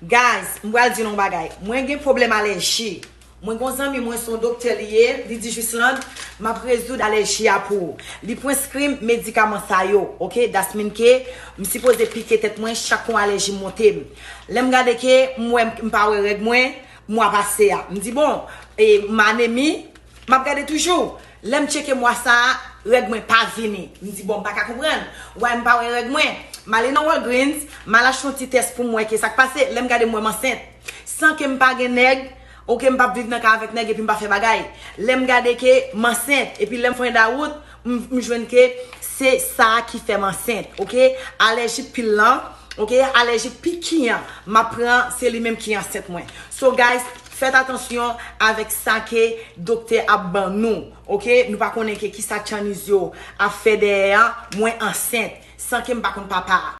Guys, m'bral di non bagay. Mwen gen problème allergie. Mwen gon zami mwen son docteur lié, li di Jusland, m'a résoudre allergie a pour. Li prescrit médicament sa yo, OK? Das mean ke m suppose piquer tête mwen chaque kon allergie monte. Lem gade ke mwen m'pa wè règ mwen, moi passé a. M di bon, et m'anémie, m'a gade toujours. Lem checker moi ça, règ mwen pas vini. M di bon, pas ka comprendre. Ouais, m'pa wè règ mwen. M'aller dans Walgreens, m'a lâché un petit test pour moi que ça passe. Lem gade moi enceinte. Sans que m'pa gen nèg. OK, m'pa vivre dans avec nèg et puis m'pa faire bagay. Lem gade que m'enceinte et puis lem fin da route, m'joine que c'est ça qui fait m'enceinte. OK? Allergie pilant, OK? Allergie piquant, m'a prend c'est lui même qui enceinte moi. So guys, faites attention avec ça que docteur a ban nous. OK? Nous pas connaître qui ça Chinese yo a fait derrière moi enceinte sans que m'pa connait papa.